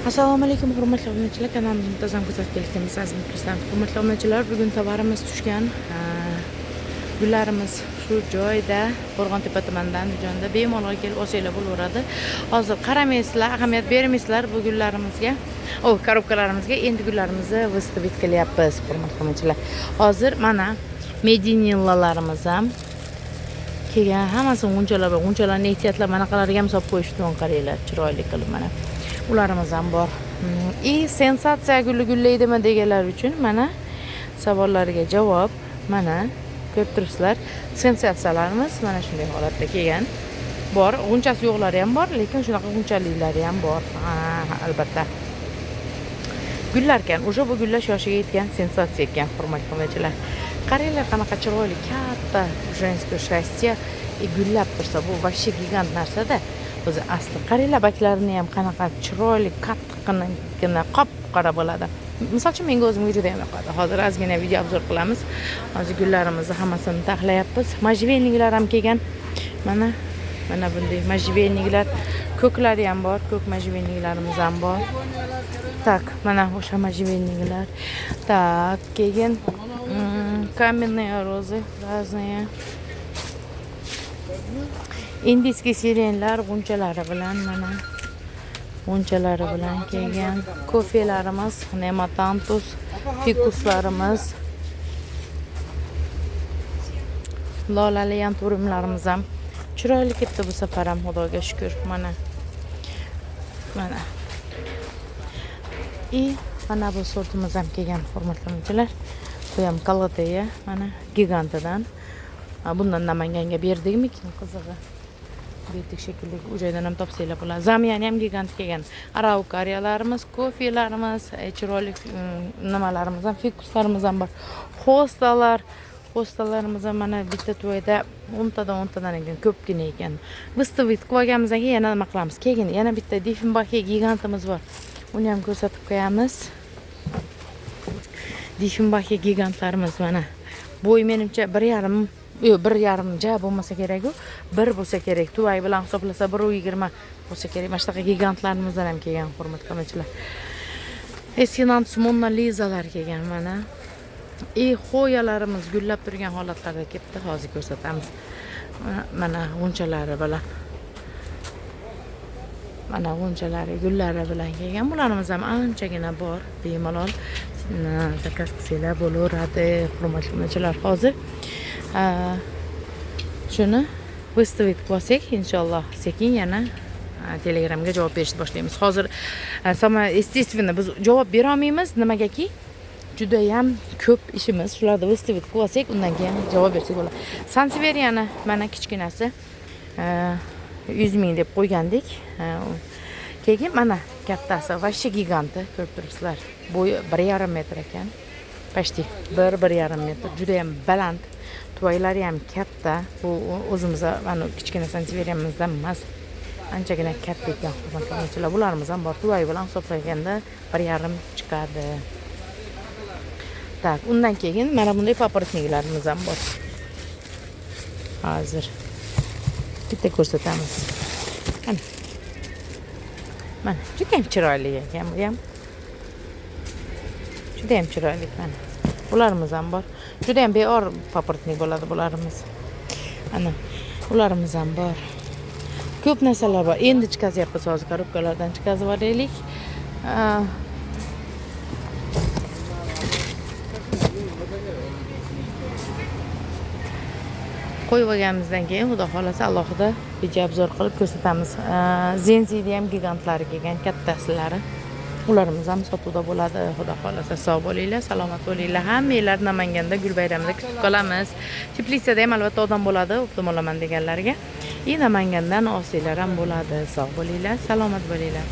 Assalomu alaykum hurmatli obunachilar, kanalimizni muntazam kuzatib kelayotganmiz aziz muxlislar. Hurmatli obunachilar, bugun tovarimiz tushgan. Gullarimiz shu joyda Qo'rg'ontepa tumanidan joyda bemalol kelib olsanglar bo'laveradi. Hozir qaramaysizlar, ahamiyat bermaysizlar bu gullarimizga. Korobkalarimizga endi gullarimizni выставить qilyapmiz hurmatli obunachilar. Hozir mana medinillalarimiz ham kelgan, hammasi g'unchalarni ehtiyotlab manaqalarga ham solib qo'yishdi, qaranglar, chiroyli qilib mana. Ularimiz ham bor. Sensatsiya gulli gullaydimi deganlar uchun mana savollariga javob mana ko'rib turibsizlar. Sensatsiyalarimiz mana shunday holatda kelgan. Bor, g'unchasi yo'qlari ham bor, lekin shunaqa g'unchaliklari ham bor. Albatta. Gullarkan, o'sha bu gullar shoshiga yetgan, sensatsiya ekan hurmatli obunachilar. Qaranglar qanaqa chiroyli katta женское счастье gullab tursa, bu вообще gigant narsa-da. O'zi asli qaranglar baklarini ham qanaqa chiroyli qattiqqina qop-qora bo'ladi. Masalan, menga o'zimga juda ham yoqadi. Hozir ozgina video obzor qilamiz. Hozir gullarimizni hammasini taxlayapmiz. Majvenniklar ham kelgan. Mana bunday majvenniklar, ko'klari ham bor, ko'k majvenniklarimiz ham bor. Tak, mana o'sha majvenniklar. Tak, keyin каменные розы разные. Indiskiy sirenlar g'unchalari bilan mana g'unchalari bilan kelgan kofelarimiz, nematantus, fikuslarimiz, lolali yanturimlarimiz ham chiroyli ketdi bu safar ham, Xudoga shukr. Mana mana bu sortimiz ham kelgan hurmatli obunachilar. Bu ham Kalateya, mana gigantidan. Bundan Namanganga berdikmi qizig'i? Berdik shekilli, u joydan ham topsanglar bo'ladi. Zamyani ham gigant kelgan. Araukariyalarimiz, kofelarimiz, chiroyli nimalarimiz ham, fikuslarimiz ham bor. Hostalarimiz ham mana bitta to'yda 10tadan ekan, ko'pgina ekan. Выставить qilib olganimizdan keyin yana nima qilamiz? Keyin yana bitta Diefenbach gigantimiz bor. Uni ham ko'rsatib qo'yamiz. Diefenbach gigantlarimiz mana. Bo'y menimcha 1,5 bo'lmasa kerak-ku, 1 bo'lsa kerak. Tuvay bilan hisoblasa 1,20 bo'lsa kerak. Mana shunaqa gigantlarimizdan ham kelgan hurmatli obunachilar. Eskinant Mona Lizalar kelgan mana. Xoyalarimiz gullab turgan holatlarda ketdi. Hozir ko'rsatamiz. Mana g'unchalari bilan. Mana g'unchalari, gullari bilan kelgan. Bularimiz ham anchagina bor, bemalol zakaz qilsanglar bo'laveradi hurmatli obunachilar. Hozir shuni выставить qilsak, inshaalloh sekin yana Telegramga javob berishni boshlaymiz. Hozir естественно biz javob bera olmaymiz, nimagaki juda ham ko'p ishimiz. Shularni выставить qilsak, undan keyin javob bersak bo'ladi. Sanseveriyani mana kichkinasi 100 ming deb qo'ygandik. Keyin mana kattasi vashi giganti, ko'rib turibsizlar. Bo'yi 1,5 metr ekan. Почти 1,5 metr. Juda ham baland. Tuvaylari ham katta. Bu o'zimiz mana kichkina sanseveriyamizdan emas. Anchagina katta ekan hurmatli obunachilar. Bularimiz ham bor. Tuvay bilan hisoblaganda 1,5 chiqadi. Tak, undan keyin mana bunday paportniklarimiz ham bor. Hozir bitta ko'rsatamiz. Mana juda ham chiroyli ekan bu ham. Juda ham chiroyli mana. Ularimiz ham bor. Juda ham beor paportnik bo'ladi bularimiz. Ana, ularimiz ham bor. Ko'p narsalar bor. Endi chiqazyapmiz hozir korobkalardan chiqazib olaylik. Qo'yib olganimizdan keyin xudo xolasa alohida video obzor qilib ko'rsatamiz. Zenzida ham gigantlari kelgan, kattasilari. Ularimiz ham sotuvda bo'ladi. Xudo xolasa sog' bo'linglar, salomat bo'linglar. Hammanglar Namanganda gul bayramida kutib qolamiz. Teplitsada ham albatta odam bo'ladi, o'ptimollaman deganlarga. Namangandan olsanglar ham bo'ladi. Sog' bo'linglar, salomat bo'linglar.